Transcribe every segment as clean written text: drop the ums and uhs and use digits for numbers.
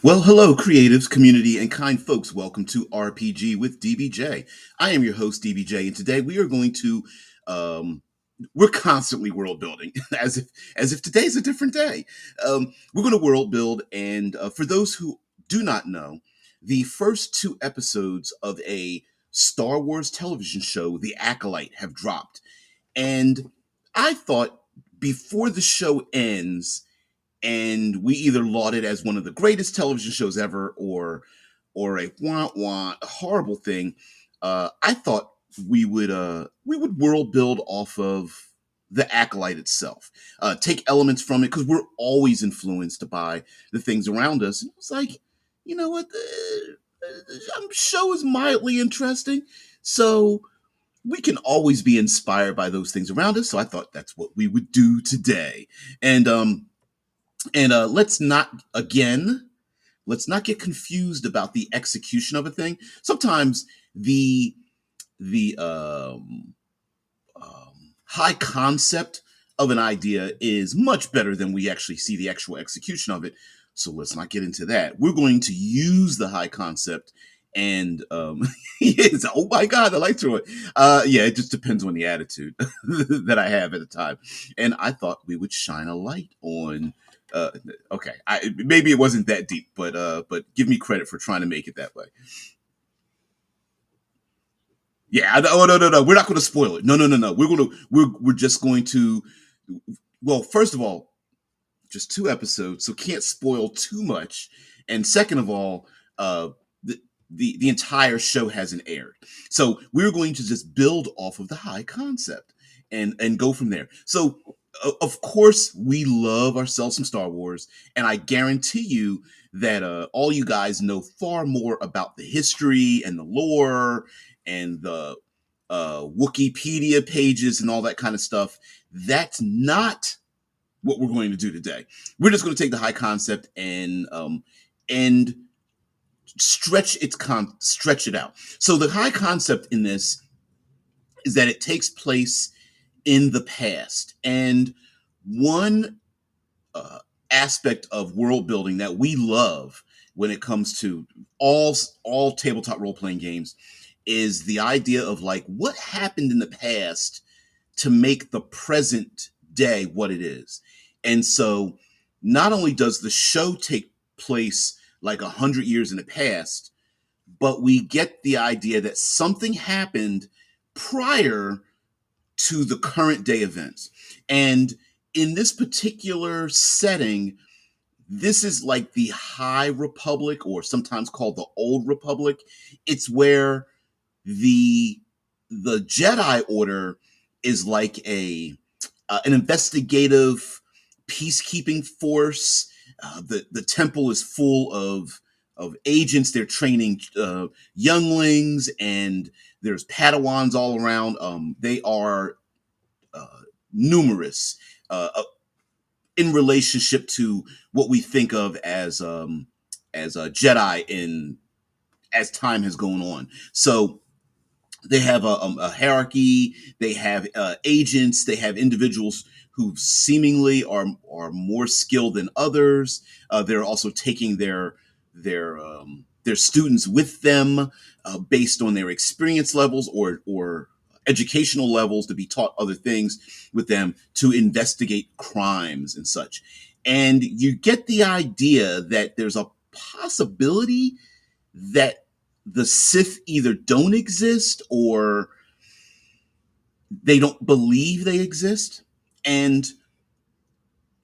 Well, hello, creatives, community, and kind folks. Welcome to RPG with DBJ. I am your host, DBJ, and today we are going to um, we're constantly world building, as if today's a different day. We're going to world build, and for those who do not know, the first two episodes of a Star Wars television show, The Acolyte, have dropped, and I thought before the show ends and we either laud it as one of the greatest television shows ever or a wah wah a horrible thing. I thought we would world build off of the Acolyte itself, take elements from it because we're always influenced by the things around us. And it's like, you know what, the show is mildly interesting, so we can always be inspired by those things around us. So I thought that's what we would do today, and let's not get confused about the execution of a thing. Sometimes the the high concept of an idea is much better than we actually see the actual execution of it. So let's not get into that. We're going to use the high concept and yes, oh my god, I like to it. Yeah, it just depends on the attitude that I have at the time. And I thought we would shine a light on uh okay, maybe it wasn't that deep, but give me credit for trying to make it that way. Yeah, oh no, we're not going to spoil it. No, we're just going to, well, first of all, just two episodes, so can't spoil too much. And second of all, the entire show hasn't aired, so we're going to just build off of the high concept and go from there. So of course we love ourselves some Star Wars, and I guarantee you that all you guys know far more about the history and the lore and the Wikipedia pages and all that kind of stuff. That's not what we're going to do today. We're just going to take the high concept and stretch it out. So the high concept in this is that it takes place in the past, and one uh, aspect of world building that we love when it comes to all tabletop role playing games is the idea of like what happened in the past to make the present day what it is. And so not only does the show take place like 100 years in the past, but we get the idea that something happened prior to the current day events. And in this particular setting, this is like the High Republic, or sometimes called the Old Republic. It's where the the Jedi Order is like a an investigative peacekeeping force. The temple is full of agents. They're training younglings, and there's Padawans all around. They are uh, numerous in relationship to what we think of as a Jedi in as time has gone on. So they have a hierarchy. They have agents. They have individuals who seemingly are more skilled than others. They're also taking their students with them based on their experience levels or educational levels to be taught other things with them to investigate crimes and such. And you get the idea that there's a possibility that the Sith either don't exist or they don't believe they exist. And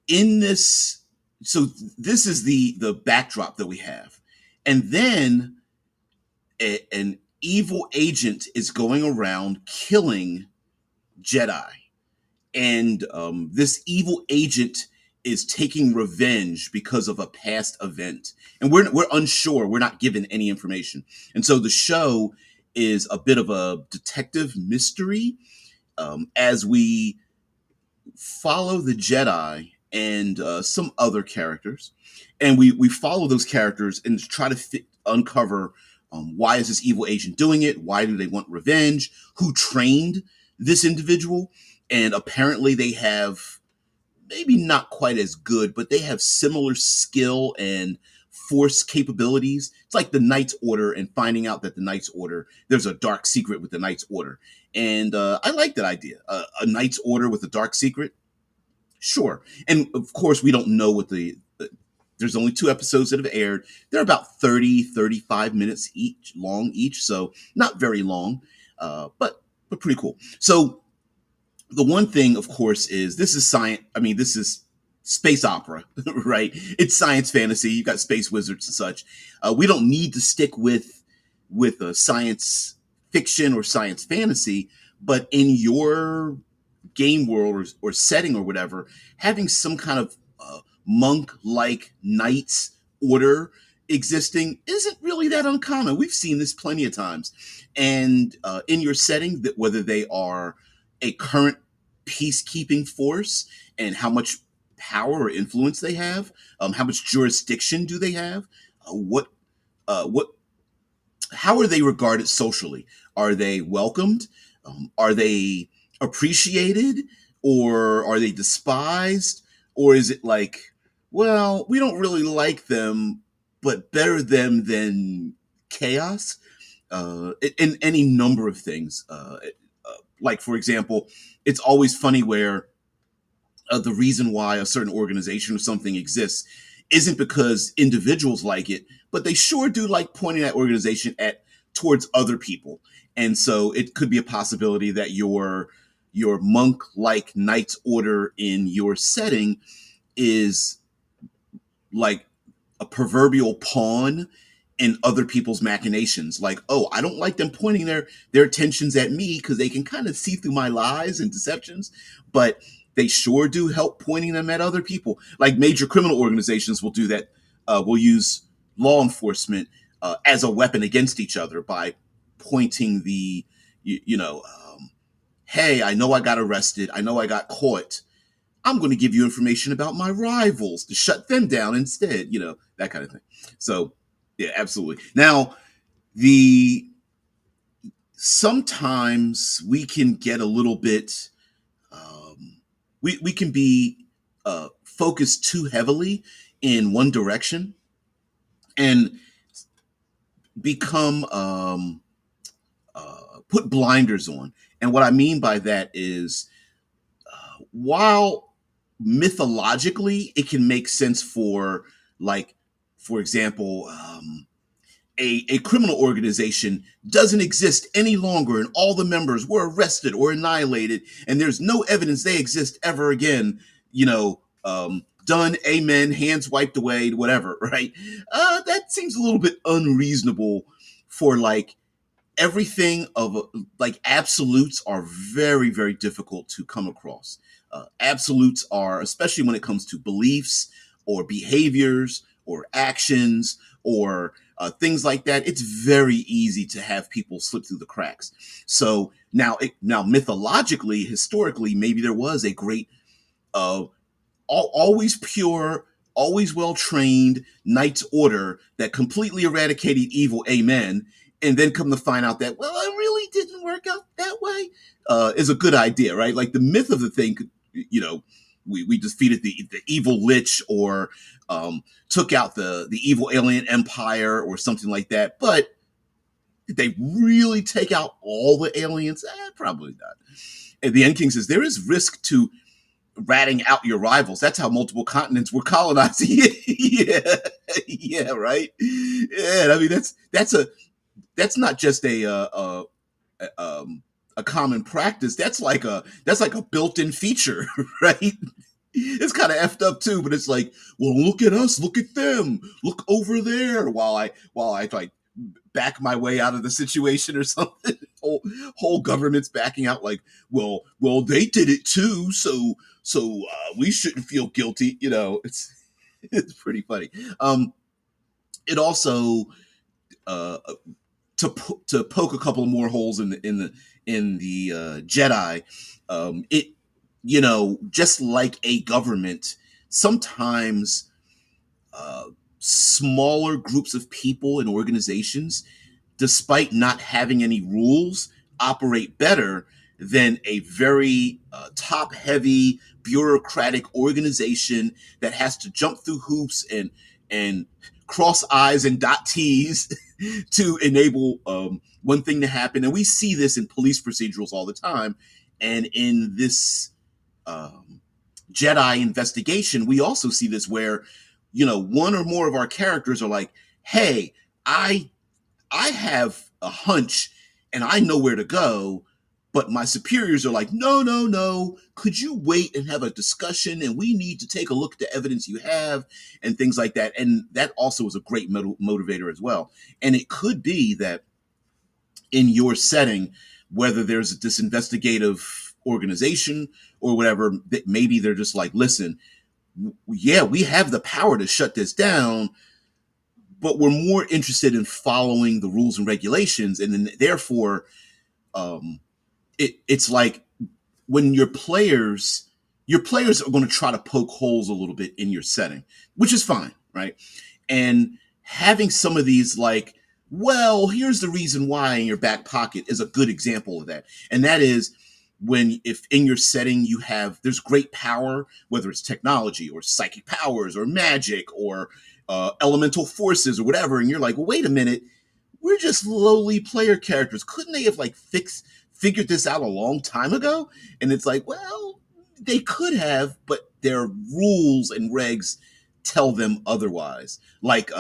in this, so this is the backdrop that we have. And then an evil agent is going around killing Jedi. And this evil agent is taking revenge because of a past event, and we're unsure. We're not given any information, and so the show is a bit of a detective mystery as we follow the Jedi and some other characters, and we follow those characters and try to uncover why is this evil agent doing it? Why do they want revenge? Who trained this individual? And apparently they have maybe not quite as good, but they have similar skill and force capabilities. It's like the Knight's Order and finding out that the Knight's Order, there's a dark secret with the Knight's Order. And I like that idea. A Knight's Order with a dark secret. Sure. And of course, we don't know what there's only 2 episodes that have aired. They're about 30, 35 minutes long each. So not very long, but pretty cool. So the one thing, of course, is this is science. I mean, this is space opera, right? It's science fantasy. You've got space wizards and such. We don't need to stick with a science fiction or science fantasy, but in your game world or setting or whatever, having some kind of monk-like knight's order existing isn't really that uncommon. We've seen this plenty of times. And in your setting, that whether they are a current peacekeeping force and how much power or influence they have, how much jurisdiction do they have, what how are they regarded socially? Are they welcomed? Are they appreciated, or are they despised? Or is it like, well, we don't really like them, but better them than chaos? In any number of things. Like, for example, it's always funny where the reason why a certain organization or something exists isn't because individuals like it, but they sure do like pointing that organization at towards other people. And so it could be a possibility that your monk-like knight's order in your setting is like a proverbial pawn in other people's machinations. Like, oh, I don't like them pointing their attentions at me because they can kind of see through my lies and deceptions, but they sure do help pointing them at other people. Like major criminal organizations will do that. Will use law enforcement as a weapon against each other by pointing hey, I know I got arrested. I know I got caught. I'm going to give you information about my rivals to shut them down instead, that kind of thing. So, yeah, absolutely. Now, the sometimes we can get a little bit, we can be focused too heavily in one direction and become put blinders on. And what I mean by that is, while mythologically it can make sense for, like, for example, a criminal organization doesn't exist any longer and all the members were arrested or annihilated and there's no evidence they exist ever again, done, amen, hands wiped away, whatever, right? That seems a little bit unreasonable for, like, everything of, like, absolutes are very, very difficult to come across. Absolutes are, especially when it comes to beliefs or behaviors or actions or things like that, it's very easy to have people slip through the cracks. So now mythologically, historically, maybe there was a great, always pure, always well trained knight's order that completely eradicated evil, amen, and then come to find out that, well, it really didn't work out that way, is a good idea, right? Like the myth of the thing could, we defeated the evil lich, or took out the evil alien empire or something like that. But did they really take out all the aliens? Probably not. And the End King says there is risk to ratting out your rivals. That's how multiple continents were colonized. Yeah, right. Yeah, I mean that's not just a common practice. That's like a built-in feature, right? It's kind of effed up too, but it's like, well, look at us, look at them, look over there, while I like back my way out of the situation or something. Whole government's backing out, like, well, they did it too, so we shouldn't feel guilty. It's pretty funny. It also, to poke a couple more holes in the Jedi, it, just like a government, sometimes smaller groups of people and organizations, despite not having any rules, operate better than a very top-heavy bureaucratic organization that has to jump through hoops and cross I's and dot T's to enable one thing to happen. And we see this in police procedurals all the time. And in this um, Jedi investigation, we also see this where, one or more of our characters are like, hey, I I have a hunch and I know where to go, but my superiors are like, no, no, no. Could you wait and have a discussion? And we need to take a look at the evidence you have and things like that. And that also is a great motivator as well. And it could be that in your setting, whether there's this investigative organization or whatever, that maybe they're just like, listen, yeah, we have the power to shut this down, but we're more interested in following the rules and regulations. And then therefore, um, it's like when your players are going to try to poke holes a little bit in your setting, which is fine, right? And having some of these like, well, here's the reason why in your back pocket is a good example of that. And that is when if in your setting there's great power, whether it's technology or psychic powers or magic or elemental forces or whatever, and you're like, well, wait a minute, we're just lowly player characters. Couldn't they have like figured this out a long time ago? And it's like, well, they could have, but their rules and regs tell them otherwise. Like,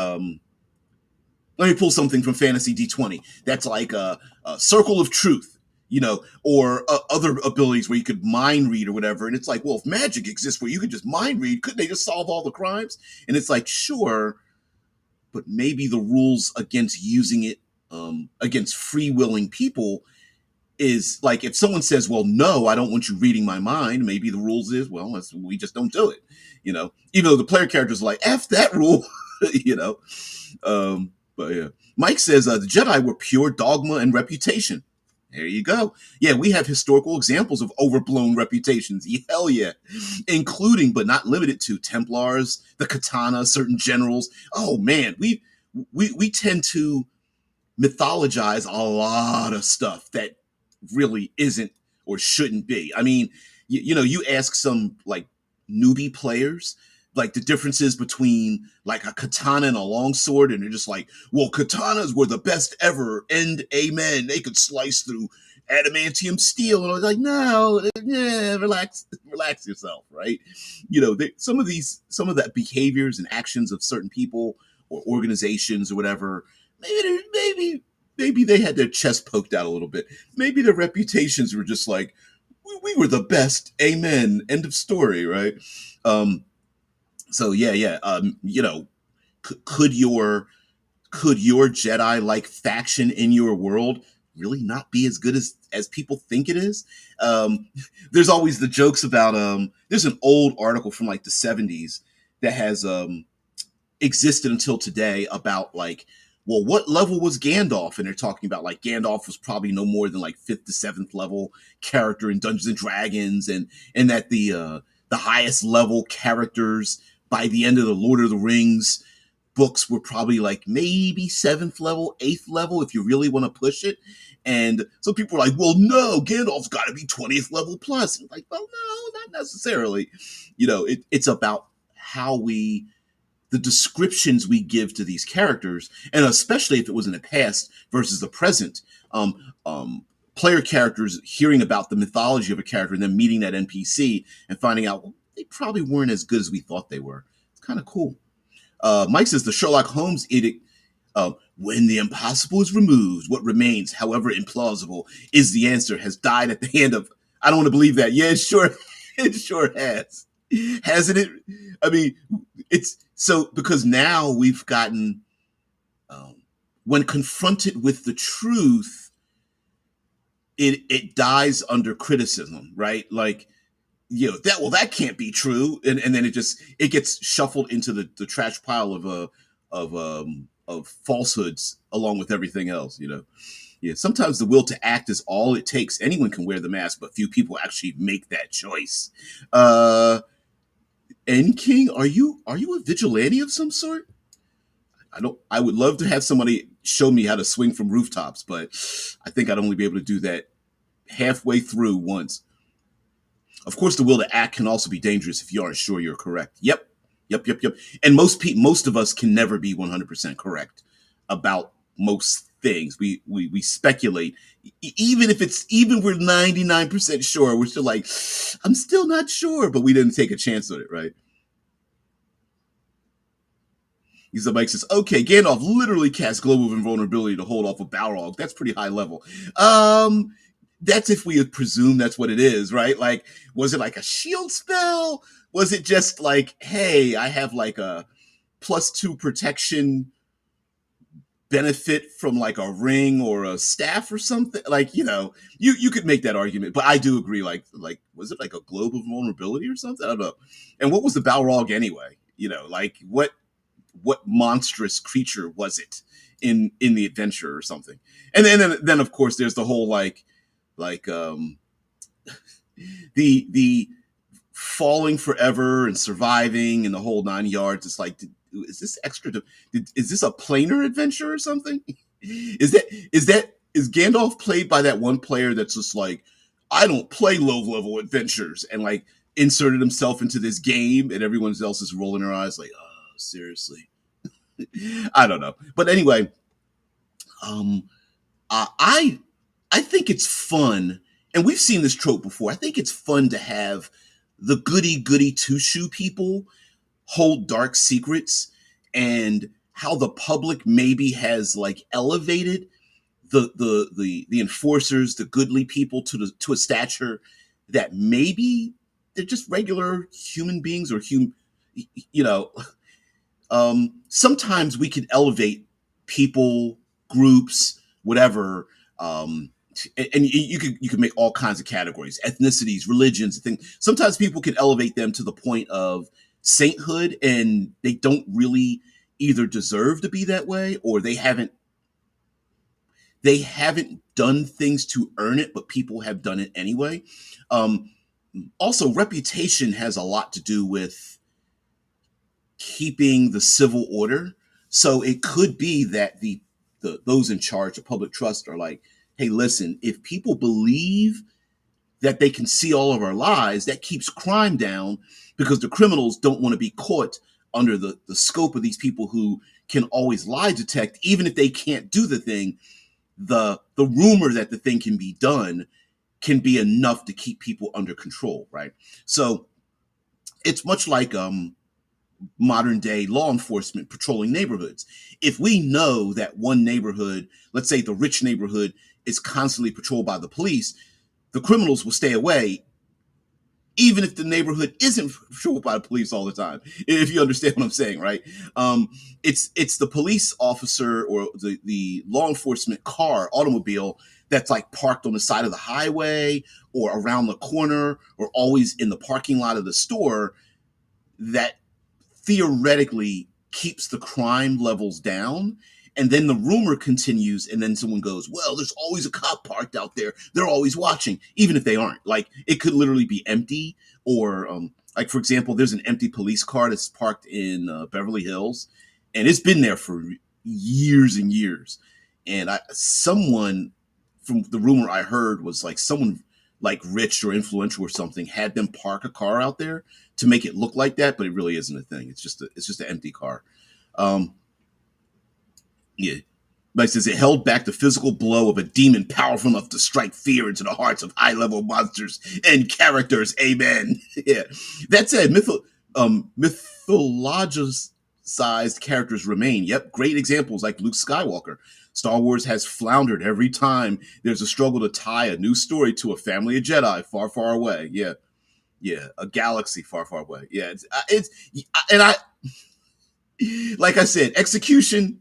let me pull something from Fantasy D20. That's like a circle of truth, or other abilities where you could mind read or whatever. And it's like, well, if magic exists where you could just mind read, couldn't they just solve all the crimes? And it's like, sure, but maybe the rules against using it against free willing people is like, if someone says, well, no, I don't want you reading my mind, maybe the rules is, well, we just don't do it, even though the player characters are like, F that rule, you know. But yeah, Mike says the Jedi were pure dogma and reputation. There you go. Yeah, we have historical examples of overblown reputations. Hell yeah. Including, but not limited to, Templars, the katana, certain generals. Oh man, we tend to mythologize a lot of stuff that really isn't or shouldn't be. I mean, you ask some like newbie players like the differences between like a katana and a longsword, and they're just like, well, katanas were the best ever, and amen, they could slice through adamantium steel. And I was like, no, yeah, relax yourself, right? Some of that behaviors and actions of certain people or organizations or whatever, maybe they had their chest poked out a little bit. Maybe their reputations were just like, we were the best, amen, end of story, right? So yeah. Could your Jedi like faction in your world really not be as good as people think it is? There's always the jokes about there's an old article from like the 70s that has existed until today about like, well, what level was Gandalf? And they're talking about like Gandalf was probably no more than like 5th to 7th level character in Dungeons and Dragons, and that the highest level characters by the end of the Lord of the Rings books were probably like maybe 7th level, 8th level, if you really want to push it. And so people are like, well, no, Gandalf's got to be 20th level plus. And like, well, no, not necessarily. It's about the descriptions we give to these characters, and especially if it was in the past versus the present. Player characters hearing about the mythology of a character and then meeting that NPC and finding out, well, they probably weren't as good as we thought they were. It's kind of cool. Mike says the Sherlock Holmes edict, when the impossible is removed, what remains, however implausible, is the answer, has died at the hand of, I don't want to believe that. Yeah, it sure has. Hasn't it? I mean, it's so because now we've gotten, when confronted with the truth, it dies under criticism, right? Like, that can't be true, and then it gets shuffled into the trash pile of falsehoods along with everything else. Yeah, sometimes the will to act is all it takes. Anyone can wear the mask, but few people actually make that choice. N King, are you a vigilante of some sort? I would love to have somebody show me how to swing from rooftops, but I think I'd only be able to do that halfway through once. Of course, the will to act can also be dangerous if you aren't sure you're correct. Yep. Yep. And most of us can never be 100% correct about most things. We speculate, even if it's even we're 99% sure. We're still like, I'm still not sure, but we didn't take a chance on it, right? So Mike says, okay, Gandalf literally cast global invulnerability to hold off a Balrog. That's pretty high level. Um, that's if we presume that's what it is, right? Like, was it like a shield spell? Was it just like, hey, I have like a +2 protection benefit from like a ring or a staff or something? Like, you could make that argument, but I do agree. Like was it like a globe of vulnerability or something? I don't know. And what was the Balrog anyway? Like what monstrous creature was it in the adventure or something? And then of course there's the whole like the falling forever and surviving and the whole 9 yards. It's like, is this extra? Is this a planar adventure or something? Is Gandalf played by that one player that's just like, I don't play low level adventures, and like inserted himself into this game, and everyone else is rolling their eyes like, oh, seriously. I don't know, but anyway, um, I think it's fun, and we've seen this trope before. I think it's fun to have the goody goody two shoe people hold dark secrets, and how the public maybe has like elevated the enforcers, the goodly people to a stature that maybe they're just regular human beings or you know sometimes we can elevate people, groups, whatever. And you can make all kinds of categories, ethnicities, religions, things. Sometimes people can elevate them to the point of sainthood, and they don't really either deserve to be that way, or they haven't done things to earn it, but people have done it anyway. Um, Also, reputation has a lot to do with keeping the civil order. So it could be that the those in charge of public trust are like, hey, listen, if people believe that they can see all of our lies, that keeps crime down, because the criminals don't want to be caught under the scope of these people who can always lie detect. Even if they can't do the thing, the rumor that the thing can be done can be enough to keep people under control, right? So it's much like modern day law enforcement patrolling neighborhoods. If we know that one neighborhood, let's say the rich neighborhood, is constantly patrolled by the police, the criminals will stay away, even if the neighborhood isn't patrolled by the police all the time. If you understand what I'm saying, right? It's the police officer or the law enforcement car, automobile, that's like parked on the side of the highway or around the corner or always in the parking lot of the store, that theoretically keeps the crime levels down. And then the rumor continues, and then someone goes, well, there's always a cop parked out there. They're always watching, even if they aren't. Like, it could literally be empty, or like, for example, there's an empty police car that's parked in Beverly Hills, and it's been there for years and years. And someone, from the rumor I heard, was like someone like rich or influential or something had them park a car out there to make it look like that, but it really isn't a thing. It's just an empty car. Um, yeah. Like, says it held back the physical blow of a demon powerful enough to strike fear into the hearts of high level monsters and characters. Amen. Yeah. That said, mythologized characters remain. Yep. Great examples like Luke Skywalker. Star Wars has floundered every time there's a struggle to tie a new story to a family of Jedi far, far away. Yeah. Yeah. A galaxy far, far away. Yeah. And I, like I said, execution,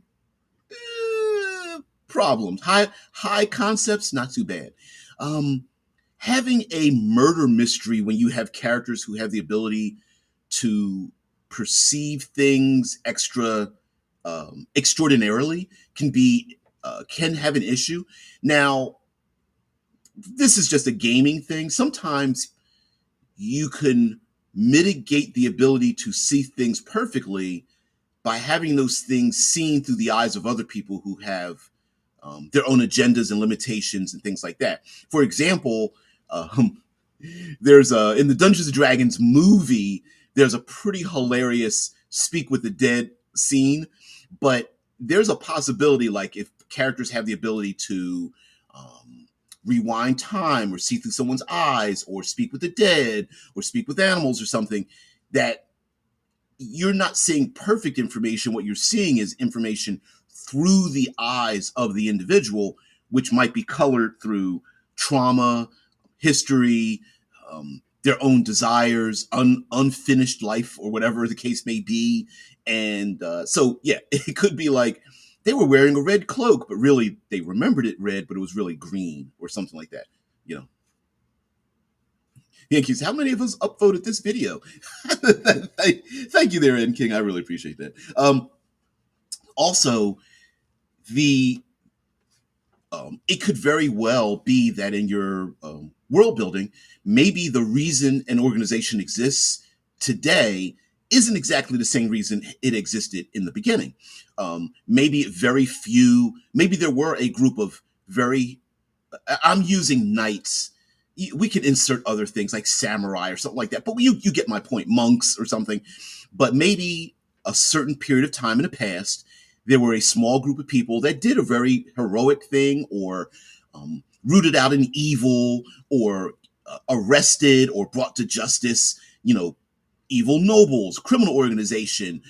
problems. High concepts, not too bad. Um, Having a murder mystery when you have characters who have the ability to perceive things extraordinarily can have an issue. Now, this is just a gaming thing. Sometimes you can mitigate the ability to see things perfectly by having those things seen through the eyes of other people who have their own agendas and limitations and things like that. For example, there's in the Dungeons and Dragons movie, there's a pretty hilarious speak with the dead scene, but there's a possibility, like if characters have the ability to rewind time or see through someone's eyes or speak with the dead or speak with animals or something, that you're not seeing perfect information. What you're seeing is information through the eyes of the individual, which might be colored through trauma, history, their own desires, unfinished life, or whatever the case may be. And so, yeah, it could be like they were wearing a red cloak, but really they remembered it red, but it was really green or something like that. You know, Yankees, how many of us upvoted this video? Thank you there, Ed King. I really appreciate that. Also, the it could very well be that in your world building, maybe the reason an organization exists today isn't exactly the same reason it existed in the beginning. Maybe maybe there were a group of very, I'm using knights. We could insert other things like samurai or something like that, but you get my point, monks or something. But maybe a certain period of time in the past, there were a small group of people that did a very heroic thing, or rooted out an evil, or arrested or brought to justice, evil nobles, criminal organization,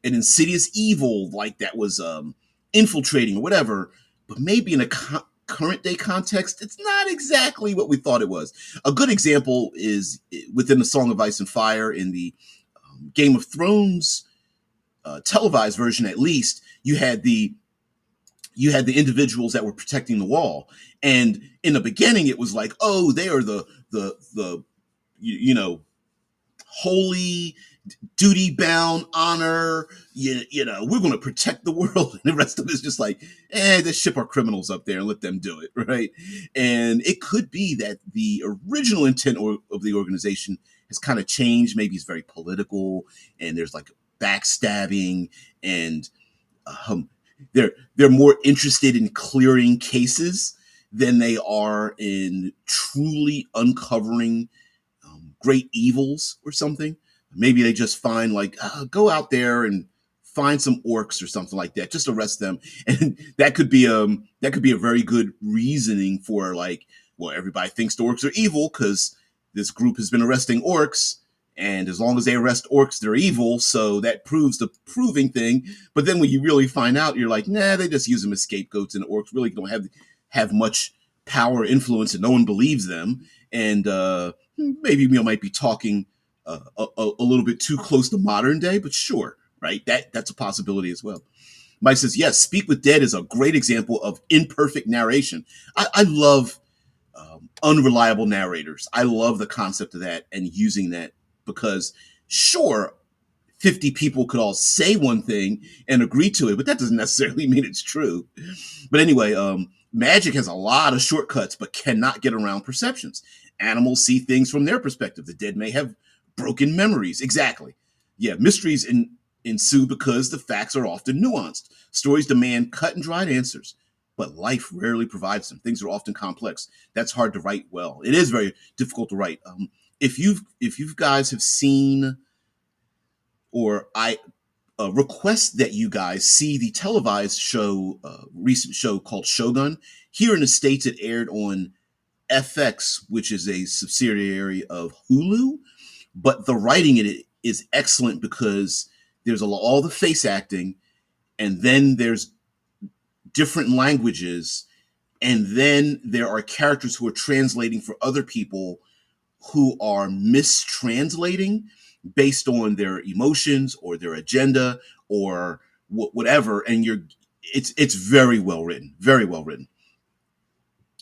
an insidious evil like that was infiltrating or whatever. But maybe in a current day context, it's not exactly what we thought it was. A good example is within the Song of Ice and Fire in the Game of Thrones televised version. At least you had the individuals that were protecting the wall, and in the beginning it was like, oh, they are the holy, duty bound, honor, we're going to protect the world. And the rest of it is just like, let's ship our criminals up there and let them do it, right? And it could be that the original intent of the organization has kind of changed. Maybe it's very political, and there's like backstabbing, and they're more interested in clearing cases than they are in truly uncovering great evils or something. Maybe they just find like, go out there and find some orcs or something like that, just arrest them. And that could be a very good reasoning for, like, well, everybody thinks the orcs are evil because this group has been arresting orcs, and as long as they arrest orcs, they're evil. So that proves the proving thing. But then when you really find out, you're like, nah, they just use them as scapegoats, and the orcs really don't have much power or influence, and no one believes them. And maybe we might be talking a little bit too close to modern day, but sure, right? That's a possibility as well. Mike says, yes, Speak with Dead is a great example of imperfect narration. I love unreliable narrators. I love the concept of that and using that, because sure, 50 people could all say one thing and agree to it, but that doesn't necessarily mean it's true. But anyway, magic has a lot of shortcuts, but cannot get around perceptions. Animals see things from their perspective. The dead may have broken memories. Exactly. Yeah, mysteries ensue because the facts are often nuanced. Stories demand cut and dried answers, but life rarely provides them. Things are often complex. That's hard to write well. It is very difficult to write. If you guys have seen, or I request that you guys see the televised show, recent show called Shogun. Here in the States, it aired on FX, which is a subsidiary of Hulu. But the writing in it is excellent because there's all the face acting, and then there's different languages, and then there are characters who are translating for other people who are mistranslating based on their emotions or their agenda or whatever. And it's very well written, very well written.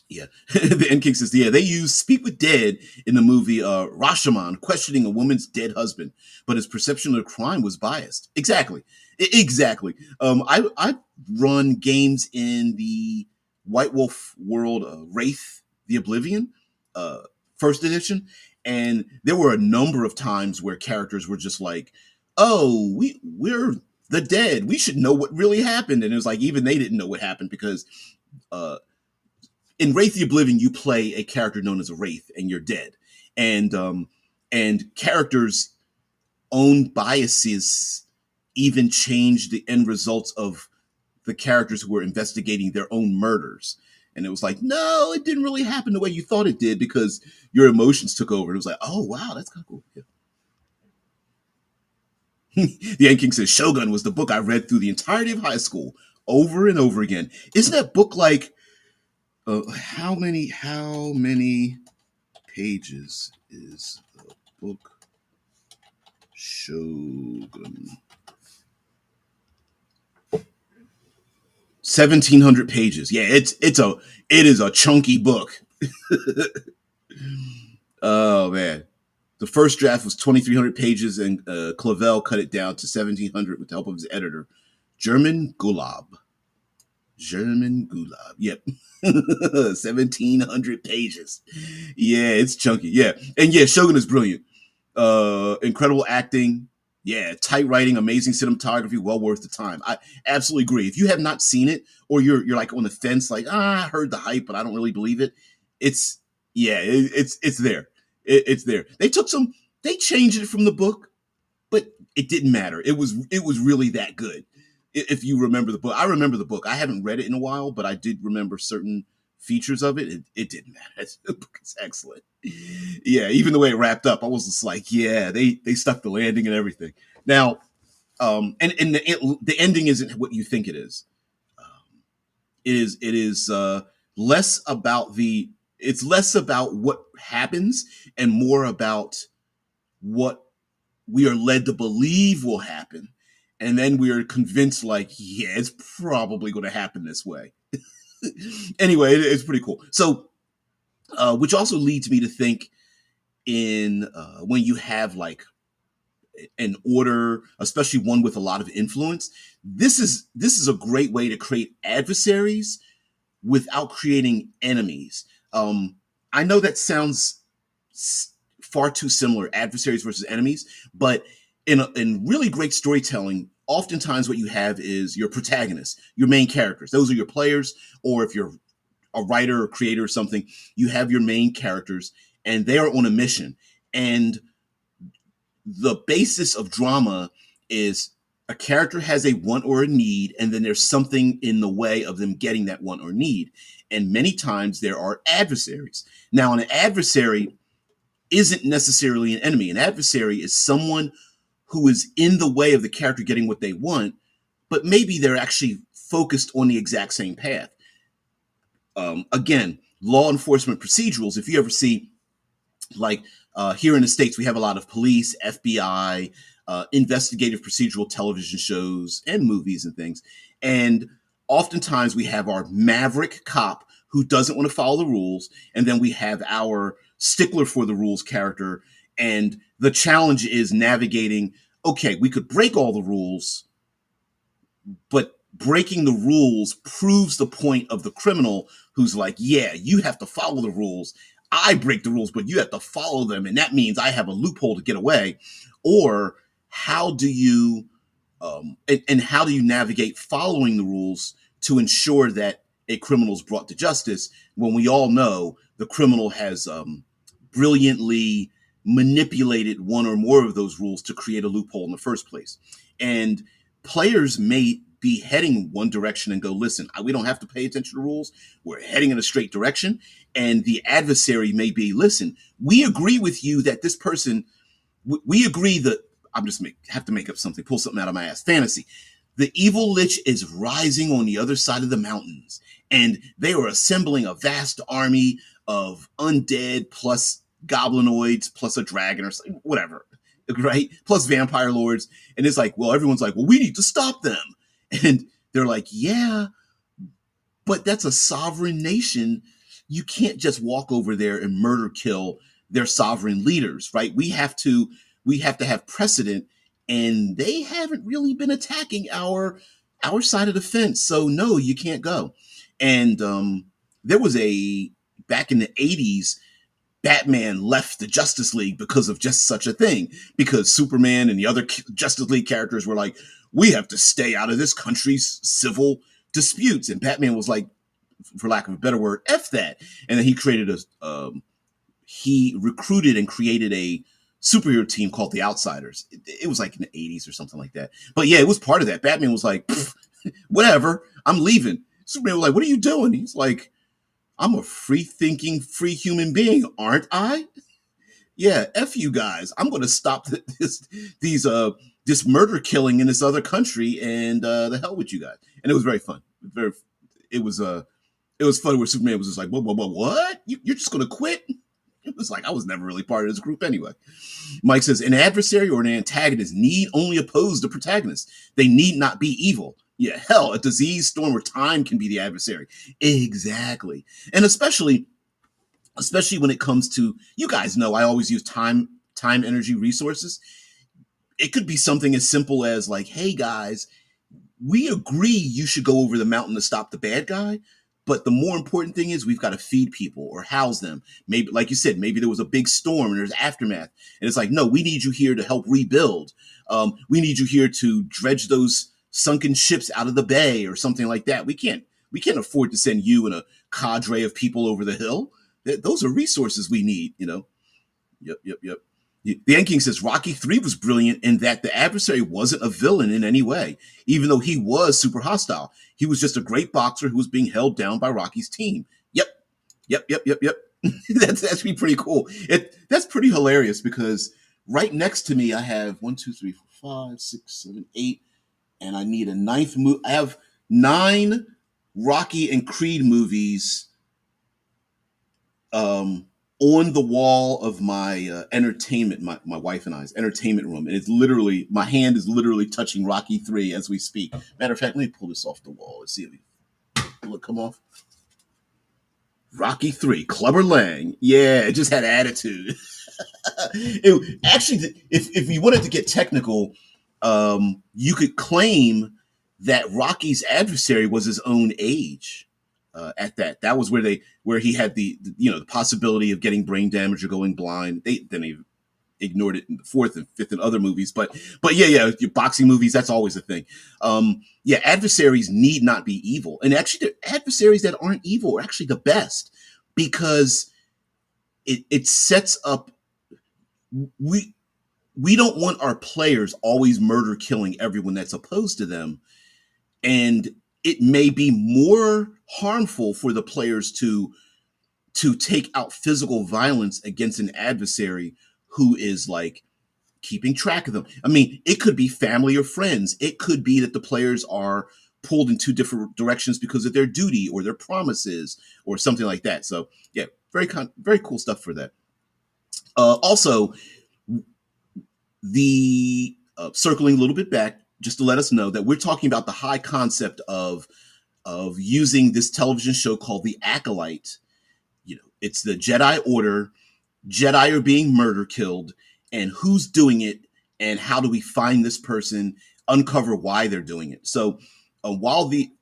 Yeah. The N King says, yeah, they use Speak with Dead in the movie Rashomon, questioning a woman's dead husband, but his perception of the crime was biased. Exactly. Exactly. I've run games in the White Wolf world, Wraith the Oblivion, uh, first edition, and there were a number of times where characters were just like, oh, we're the dead. We should know what really happened. And it was like, even they didn't know what happened because uh, in Wraith the Oblivion, you play a character known as a Wraith, and you're dead. And characters own biases even change the end results of the characters who were investigating their own murders. And it was like, no, it didn't really happen the way you thought it did because your emotions took over. It was like, oh, wow, that's kind of cool. Yeah. The Ant King says Shogun was the book I read through the entirety of high school over and over again. Isn't that book like how many pages is the book Shogun? 1,700 pages. Yeah, it is a chunky book. Oh man, the first draft was 2,300 pages, and Clavel cut it down to 1,700 with the help of his editor, German Gulab. German Gulab. Yep. 1,700 pages. Yeah, it's chunky. Yeah. And yeah, Shogun is brilliant. Incredible acting. Yeah, tight writing, amazing cinematography, well worth the time. I absolutely agree. If you have not seen it, or you're like on the fence, like I heard the hype, but I don't really believe it. It's yeah, it's there. It's there. They changed it from the book, but it didn't matter. It was really that good. If you remember the book, I remember the book. I haven't read it in a while, but I did remember certain features of it. It didn't matter. The book is excellent. Yeah, even the way it wrapped up, I was just like, yeah, they stuck the landing and everything. Now, and the ending isn't what you think it is. It is less about the it's less about what happens and more about what we are led to believe will happen. And then we are convinced, like, yeah, it's probably going to happen this way. Anyway, it's pretty cool. So, which also leads me to think in when you have like an order, especially one with a lot of influence, this is a great way to create adversaries without creating enemies. I know that sounds far too similar, adversaries versus enemies, but in really great storytelling, oftentimes what you have is your protagonists, your main characters. Those are your players, or if you're a writer or creator or something, you have your main characters, and they are on a mission. And the basis of drama is a character has a want or a need, and then there's something in the way of them getting that want or need. And many times there are adversaries. Now, an adversary isn't necessarily an enemy. An adversary is someone who is in the way of the character getting what they want, but maybe they're actually focused on the exact same path. Again, law enforcement procedurals, if you ever see, like here in the States, we have a lot of police, FBI, investigative procedural television shows and movies and things. And oftentimes we have our maverick cop who doesn't want to follow the rules. And then we have our stickler for the rules character. And the challenge is navigating, okay, we could break all the rules, but breaking the rules proves the point of the criminal who's like, yeah, you have to follow the rules. I break the rules, but you have to follow them. And that means I have a loophole to get away. Or how do you, and how do you navigate following the rules to ensure that a criminal is brought to justice when we all know the criminal has brilliantly manipulated one or more of those rules to create a loophole in the first place. And players may be heading one direction and go, listen, we don't have to pay attention to rules. We're heading in a straight direction. And the adversary may be, listen, we agree with you that this person, we agree that, have to make up something, pull something out of my ass. Fantasy. The evil lich is rising on the other side of the mountains, and they are assembling a vast army of undead plus goblinoids plus a dragon or something, whatever, right? Plus vampire lords. And it's like, well, everyone's like, well, we need to stop them. And they're like, yeah, but that's a sovereign nation. You can't just walk over there and murder kill their sovereign leaders, right? We have to have precedent, and they haven't really been attacking our side of the fence. So no, you can't go. And there was back in the 80s, Batman left the Justice League because of just such a thing, because Superman and the other Justice League characters were like, we have to stay out of this country's civil disputes. And Batman was like, for lack of a better word, F that. And then he recruited and created a superhero team called the Outsiders. It was like in the 80s or something like that. But yeah, it was part of that. Batman was like, whatever, I'm leaving. Superman was like, what are you doing? He's like, I'm a free thinking, free human being, aren't I? Yeah, F you guys. I'm going to stop these this murder killing in this other country, and the hell with you guys. And it was very fun. Very, it was it was fun where Superman was just like, what? You're just going to quit? It was like, I was never really part of this group anyway. Mike says, an adversary or an antagonist need only oppose the protagonist. They need not be evil. Yeah, hell, a disease, storm, or time can be the adversary. Exactly. And especially when it comes to, you guys know I always use time, energy, resources. It could be something as simple as like, hey guys, we agree you should go over the mountain to stop the bad guy, but the more important thing is we've got to feed people or house them. Maybe, like you said, maybe there was a big storm and there's aftermath, and it's like, no, we need you here to help rebuild. We need you here to dredge those sunken ships out of the bay or something like that. We can't afford to send you and a cadre of people over the hill. Those are resources we need, you know. Yep. The End King says Rocky 3 was brilliant in that the adversary wasn't a villain in any way, even though he was super hostile. He was just a great boxer who was being held down by Rocky's team. Yep. That's actually pretty cool. That's pretty hilarious because right next to me I have 1, 2, 3, 4, 5, 6, 7, 8, and I need a ninth movie. I have 9 Rocky and Creed movies on the wall of my entertainment, my wife and I's entertainment room. And it's literally, my hand is literally touching Rocky 3 as we speak. Matter of fact, let me pull this off the wall. Let's see will it come off. Rocky 3, Clubber Lang. Yeah, it just had attitude. Actually, if you wanted to get technical, you could claim that Rocky's adversary was his own age. At that was where he had the possibility of getting brain damage or going blind. They ignored it in the 4th and 5th and other movies, but yeah, boxing movies, that's always a thing. Yeah, adversaries need not be evil, and actually, the adversaries that aren't evil are actually the best because it sets up. We don't want our players always murder killing everyone that's opposed to them, and it may be more harmful for the players to take out physical violence against an adversary who is like keeping track of them. I mean, it could be family or friends. It could be that the players are pulled in 2 different directions because of their duty or their promises or something like that. So yeah, very cool stuff for that. Also, the circling a little bit back, just to let us know that we're talking about the high concept of using this television show called The Acolyte. It's the Jedi Order. Jedi are being killed, and who's doing it, and how do we find this person, uncover why they're doing it. So while we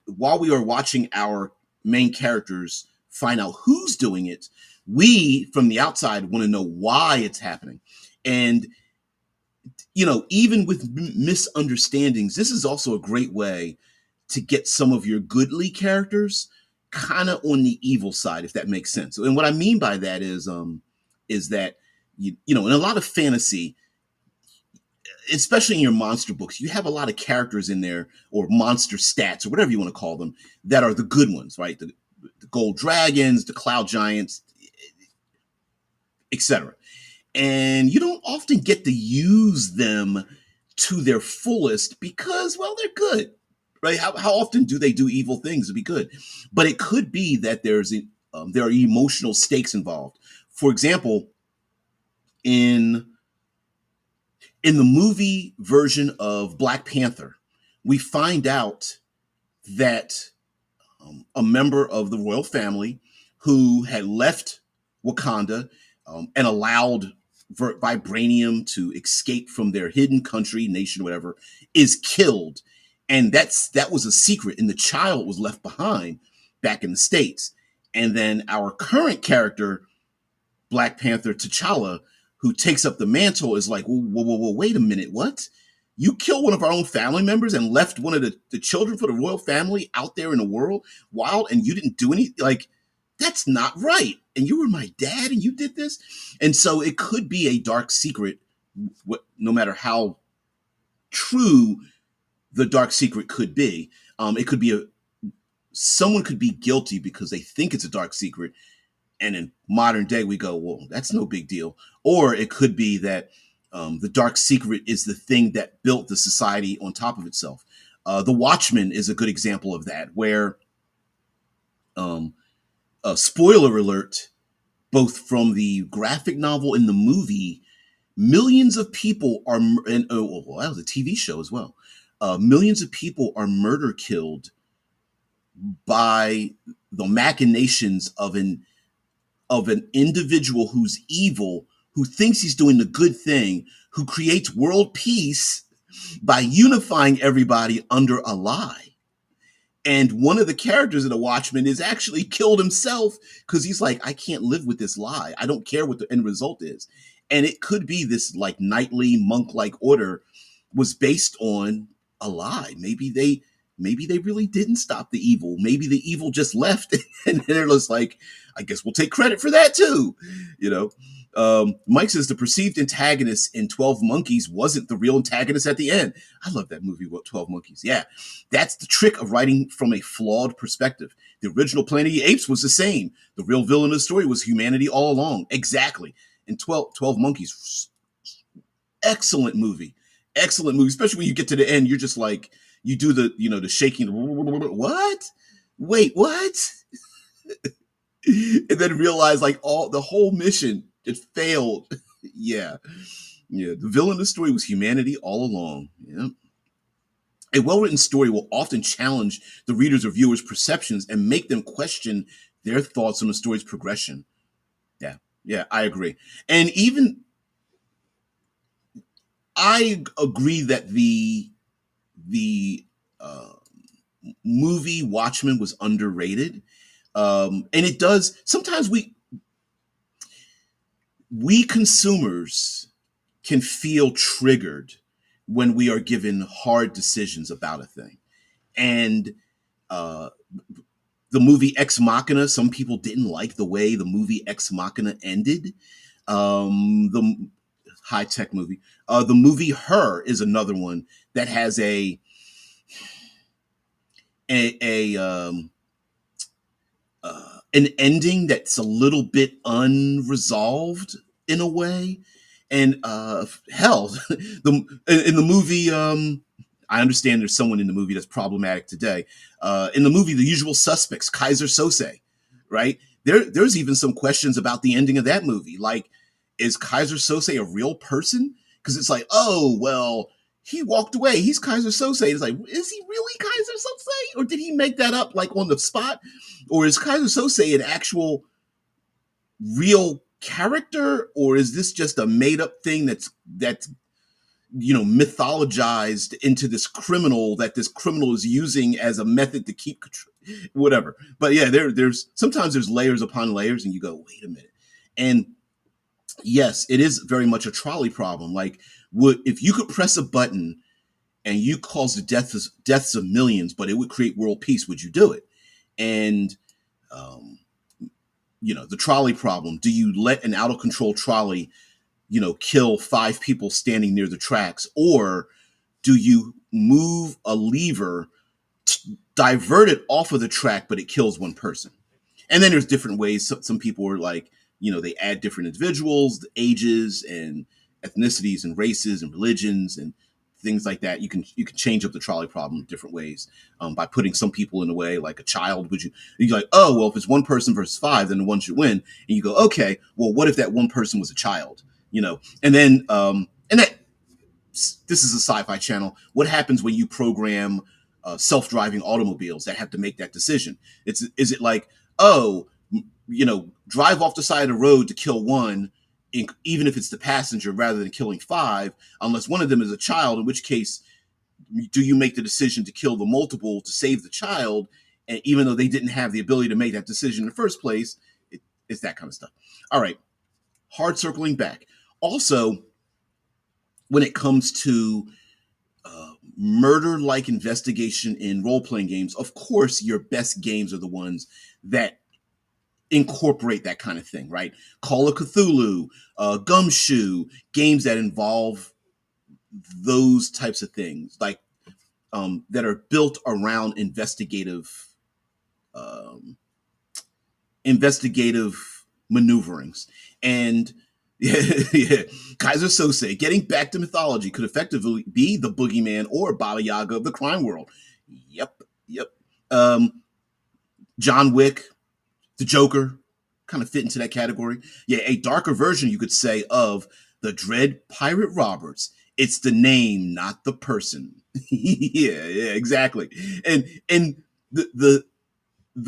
are watching our main characters find out who's doing it, we from the outside want to know why it's happening. And even with misunderstandings, this is also a great way to get some of your goodly characters kind of on the evil side, if that makes sense. And what I mean by that is that in a lot of fantasy, especially in your monster books, you have a lot of characters in there, or monster stats, or whatever you want to call them, that are the good ones, right? The gold dragons, the cloud giants, etc. And you don't often get to use them to their fullest because, well, they're good, right? How often do they do evil things to be good? But it could be that there are emotional stakes involved. For example, in the movie version of Black Panther, we find out that a member of the royal family who had left Wakanda and allowed vibranium to escape from their hidden country, nation, whatever, is killed. And that was a secret, and the child was left behind back in the States. And then our current character, Black Panther T'Challa, who takes up the mantle, is like, whoa, wait a minute, what? You killed one of our own family members and left one of the children for the royal family out there in the world wild, and you didn't do anything? Like, that's not right. And you were my dad and you did this? And so it could be a dark secret no matter how true the dark secret could be. It could be someone could be guilty because they think it's a dark secret, and in modern day we go, well, that's no big deal. Or it could be that the dark secret is the thing that built the society on top of itself. The Watchmen is a good example of that, where um, spoiler alert, both from the graphic novel and the movie, millions of people are, and well, that was a TV show as well. Millions of people are murder killed by the machinations of an individual who's evil, who thinks he's doing the good thing, who creates world peace by unifying everybody under a lie. And one of the characters in the Watchmen is actually killed himself because he's like, I can't live with this lie. I don't care what the end result is. And it could be this like knightly monk-like order was based on a lie. Maybe they really didn't stop the evil. Maybe the evil just left, and they're just like, I guess we'll take credit for that too. You know, Mike says the perceived antagonist in 12 Monkeys wasn't the real antagonist at the end. I love that movie, 12 Monkeys. Yeah, that's the trick of writing from a flawed perspective. The original Planet of the Apes was the same. The real villain of the story was humanity all along. Exactly. In 12 Monkeys, excellent movie. Excellent movie, especially when you get to the end, you're just like, you do the, the shaking, what? Wait, what? And then realize like the whole mission, it failed. Yeah. Yeah. The villain of the story was humanity all along. Yeah. A well-written story will often challenge the reader's or viewer's perceptions and make them question their thoughts on the story's progression. Yeah. Yeah, I agree. And even I agree that the movie Watchmen was underrated. And it does sometimes we consumers can feel triggered when we are given hard decisions about a thing. And uh, the movie Ex Machina, some people didn't like the way the movie Ex Machina ended. The high tech movie. The movie Her is another one that has a an ending that's a little bit unresolved in a way. And hell, in the movie, I understand there's someone in the movie that's problematic today. In the movie, The Usual Suspects, Kaiser Sose, right? There's even some questions about the ending of that movie. Like, is Kaiser Sose a real person? Because it's like, oh, well, he walked away. He's Kaiser Sose. It's like, is he really Kaiser Sose? Or did he make that up like on the spot? Or is Kaiser Sose an actual real character? Or is this just a made up thing that's mythologized into this criminal that this criminal is using as a method to keep whatever. But yeah, there's sometimes there's layers upon layers, and you go, wait a minute. And yes, it is very much a trolley problem. Like, if you could press a button and you cause the deaths of millions, but it would create world peace, would you do it? And um, the trolley problem. Do you let an out of control trolley, kill 5 people standing near the tracks, or do you move a lever, divert it off of the track, but it kills one person? And then there's different ways. Some people are like, they add different individuals, ages and ethnicities and races and religions and things like that. You can change up the trolley problem in different ways, by putting some people in a way, like a child. You're like, oh, well, if it's one person versus 5, then the one should win. And you go, okay, well, what if that one person was a child? And then and that this is a sci-fi channel. What happens when you program self-driving automobiles that have to make that decision? Is it like, oh, drive off the side of the road to kill one, even if it's the passenger, rather than killing 5, unless one of them is a child, in which case, do you make the decision to kill the multiple to save the child? And even though they didn't have the ability to make that decision in the first place, it's that kind of stuff. All right. Hard circling back. Also, when it comes to murder-like investigation in role-playing games, of course, your best games are the ones that incorporate that kind of thing, right? Call of Cthulhu, Gumshoe, games that involve those types of things, like that are built around um, investigative maneuverings. And yeah, yeah. Kaiser Sose, getting back to mythology, could effectively be the boogeyman or Baba Yaga of the crime world. Yep, yep. Um, John Wick, the Joker, kind of fit into that category. Yeah, a darker version, you could say, of the Dread Pirate Roberts. It's the name, not the person. Yeah, exactly. And the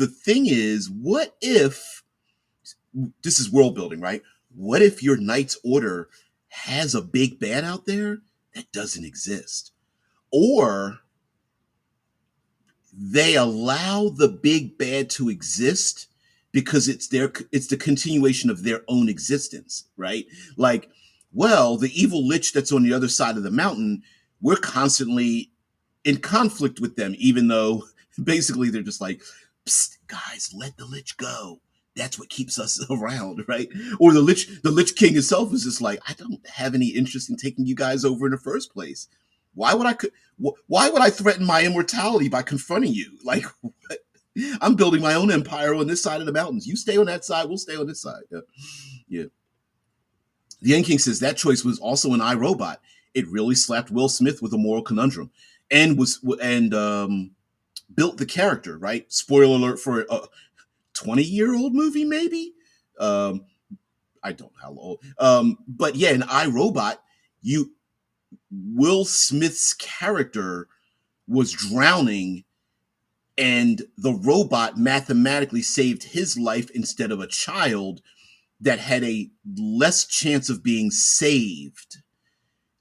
thing is, what if this is world building, right? What if your Knight's Order has a big bad out there that doesn't exist? Or they allow the big bad to exist because it's the continuation of their own existence, right? Like, well, the evil lich that's on the other side of the mountain, we're constantly in conflict with them, even though basically they're just like, psst, guys, let the lich go. That's what keeps us around, right? Or the lich king himself is just like, I don't have any interest in taking you guys over in the first place. Why would why would I threaten my immortality by confronting you? Like, what? I'm building my own empire on this side of the mountains. You stay on that side, we'll stay on this side. Yeah. Yeah. The End King says that choice was also an iRobot. It really slapped Will Smith with a moral conundrum, and built the character. Right? Spoiler alert for a 20-year-old movie, maybe. Um, I don't know how old. But yeah, in iRobot, you Will Smith's character was drowning, and the robot mathematically saved his life instead of a child that had a less chance of being saved.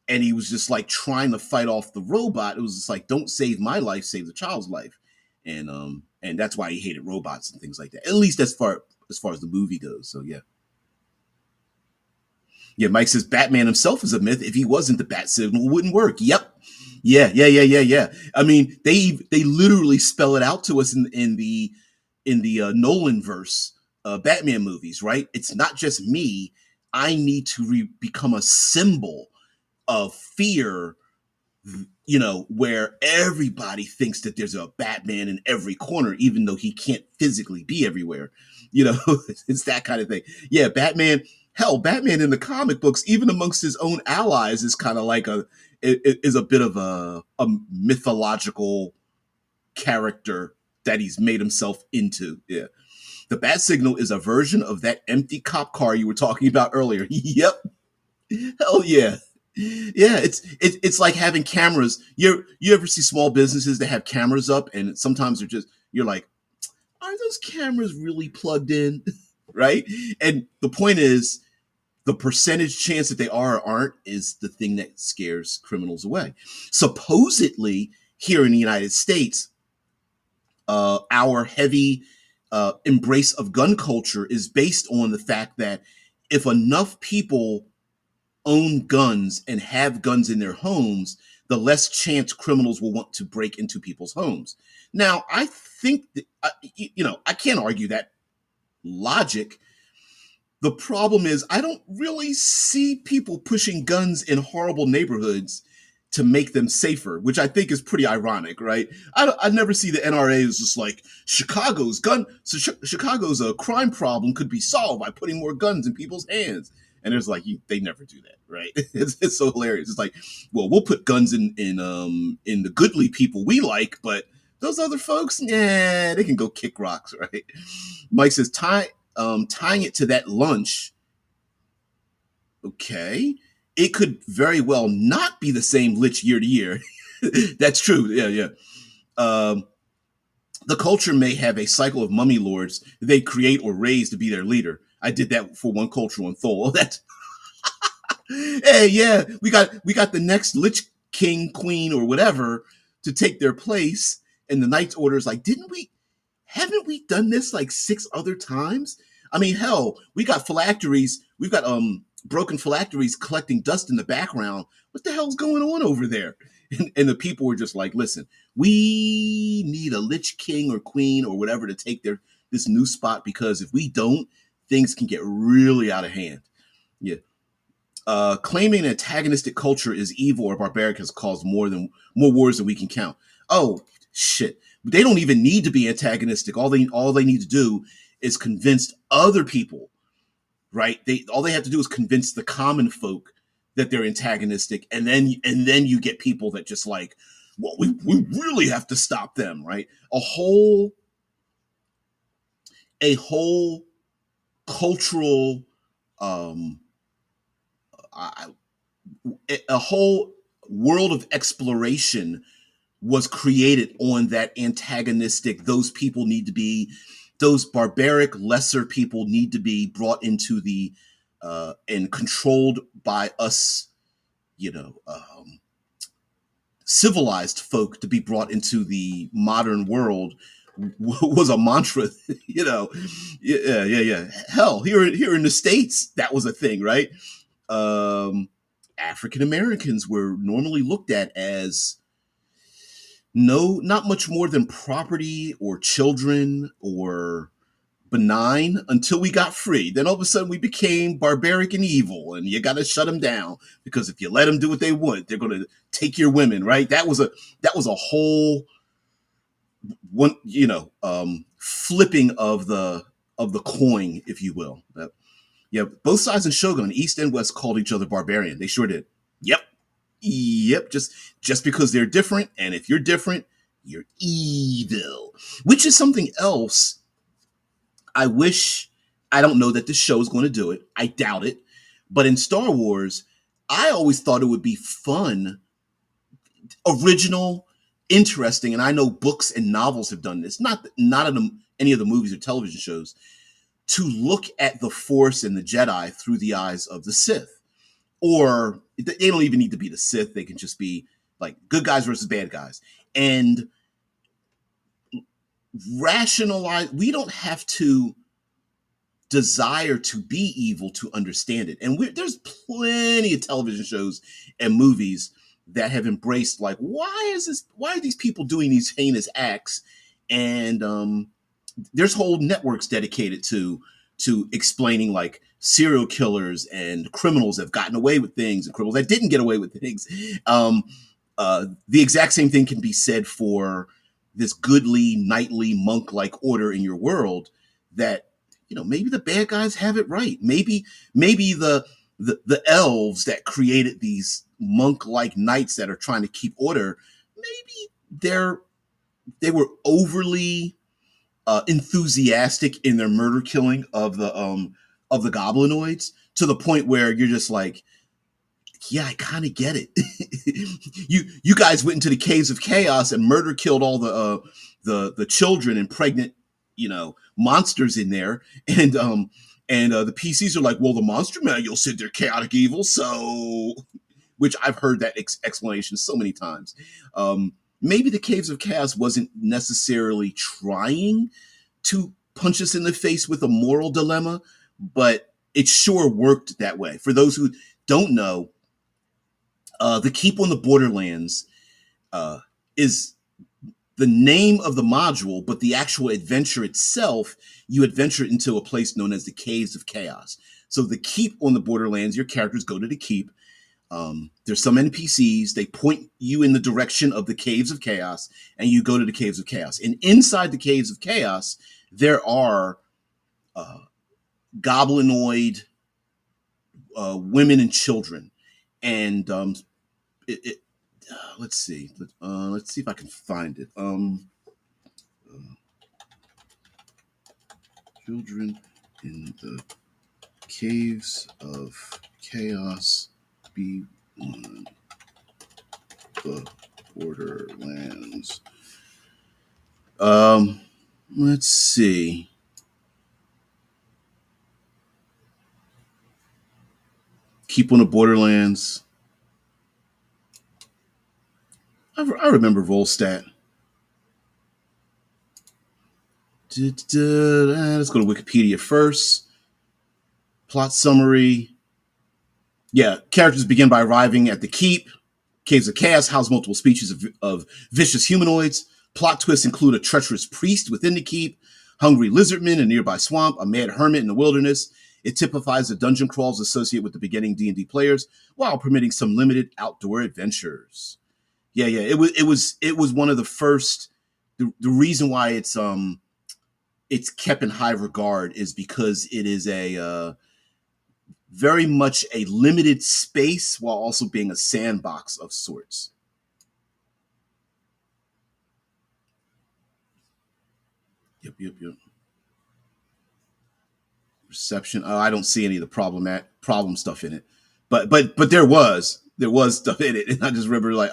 And he was just like trying to fight off the robot. It was just like, don't save my life, save the child's life. And that's why he hated robots and things like that. At least as far as the movie goes. So yeah. Yeah, Mike says Batman himself is a myth. If he wasn't, the bat signal wouldn't work. Yep. Yeah, yeah, yeah, yeah, yeah. I mean, they literally spell it out to us in the Nolan verse Batman movies, right? It's not just me. I need to become a symbol of fear, where everybody thinks that there's a Batman in every corner, even though he can't physically be everywhere. It's that kind of thing. Yeah, Batman. Hell, Batman in the comic books, even amongst his own allies, is kind of like is a bit of a mythological character that he's made himself into. Yeah. The bat signal is a version of that empty cop car you were talking about earlier. Yep. Hell yeah. Yeah, it's like having cameras. You ever see small businesses that have cameras up, and sometimes you're like, are those cameras really plugged in? Right? And the point is, the percentage chance that they are or aren't is the thing that scares criminals away. Supposedly, here in the United States, our heavy embrace of gun culture is based on the fact that if enough people own guns and have guns in their homes, the less chance criminals will want to break into people's homes. Now, I think that, I can't argue that logic. The problem is, I don't really see people pushing guns in horrible neighborhoods to make them safer, which I think is pretty ironic, right? I never see the NRA as just like Chicago's a crime problem could be solved by putting more guns in people's hands. And there's like, they never do that, right? It's so hilarious. It's like, well, we'll put guns in the goodly people we like, but those other folks, yeah, they can go kick rocks, right? Mike says, tying it to that lunch, okay, it could very well not be the same lich year to year. That's true. Yeah, yeah. The culture may have a cycle of mummy lords they create or raise to be their leader. I did that for one culture on Thor. That's hey, yeah, we got the next lich king, queen, or whatever to take their place. And the Knight's Order is like, haven't we done this like 6 other times? I mean, hell, we got phylacteries. We've got broken phylacteries collecting dust in the background. What the hell's going on over there? And the people were just like, listen, we need a lich king or queen or whatever to take this new spot, because if we don't, things can get really out of hand. Yeah. Claiming an antagonistic culture is evil or barbaric has caused more wars than we can count. Oh shit! They don't even need to be antagonistic. All they need to do is convince other people, right? All they have to do is convince the common folk that they're antagonistic, and then you get people that just like, well, we really have to stop them, right? A whole cultural um I, a whole world of exploration was created on that antagonistic. Those barbaric lesser people need to be brought into the and controlled by us, you know, civilized folk, to be brought into the modern world was a mantra. you know. Yeah. Hell, here in the States, that was a thing, right? um, African Americans were normally looked at as not much more than property or children or benign until we got free. Then all of a sudden we became barbaric and evil, and you got to shut them down, because if you let them do what they want, they're going to take your women. Right? That was a whole one, flipping of the coin, if you will. Yeah, both sides in Shogun, East and West, called each other barbarian. They sure did. Yep. Yep. Just because they're different, and if you're different, you're evil. Which is something else. I don't know that this show is going to do it. I doubt it. But in Star Wars, I always thought it would be fun, original, interesting, and I know books and novels have done this. Not in any of the movies or television shows, to look at the Force and the Jedi through the eyes of the Sith. Or they don't even need to be the Sith. They can just be like good guys versus bad guys. And rationalize. We don't have to desire to be evil to understand it. And there's plenty of television shows and movies that have embraced, like, why are these people doing these heinous acts? And there's whole networks dedicated to explaining, like, serial killers and criminals that have gotten away with things and criminals that didn't get away with things. The exact same thing can be said for this goodly, knightly, monk-like order in your world, that, maybe the bad guys have it right. Maybe the elves that created these monk-like knights that are trying to keep order, maybe they were overly enthusiastic in their murder killing of the goblinoids, to the point where you're just like, yeah, I kind of get it. You guys went into the caves of chaos and murder killed all the children and pregnant, monsters in there, and the PCs are like, well, the monster manual said they're chaotic evil, so, which I've heard that explanation so many times. Maybe the caves of chaos wasn't necessarily trying to punch us in the face with a moral dilemma, but it sure worked that way. For those who don't know, the Keep on the Borderlands is the name of the module, but the actual adventure itself, you adventure into a place known as the Caves of Chaos. So the Keep on the Borderlands, your characters go to the Keep. There's some NPCs. They point you in the direction of the Caves of Chaos, and you go to the Caves of Chaos. And inside the Caves of Chaos, there are goblinoid women and children. And let's see. Let's see if I can find it. Children in the Caves of Chaos beyond the Borderlands. Let's see. Keep on the Borderlands. I remember Volstat. Let's go to Wikipedia first. Plot summary. Yeah, characters begin by arriving at the Keep. Caves of Chaos house multiple species of vicious humanoids. Plot twists include a treacherous priest within the Keep, hungry lizardmen in a nearby swamp, a mad hermit in the wilderness. It typifies the dungeon crawls associated with the beginning D&D players, while permitting some limited outdoor adventures. Yeah. It was one of the first. The reason why it's kept in high regard is because it is a very much a limited space while also being a sandbox of sorts. Yep. Reception. Oh, I don't see any of the problem stuff in it, but there was stuff in it, and I just remember like,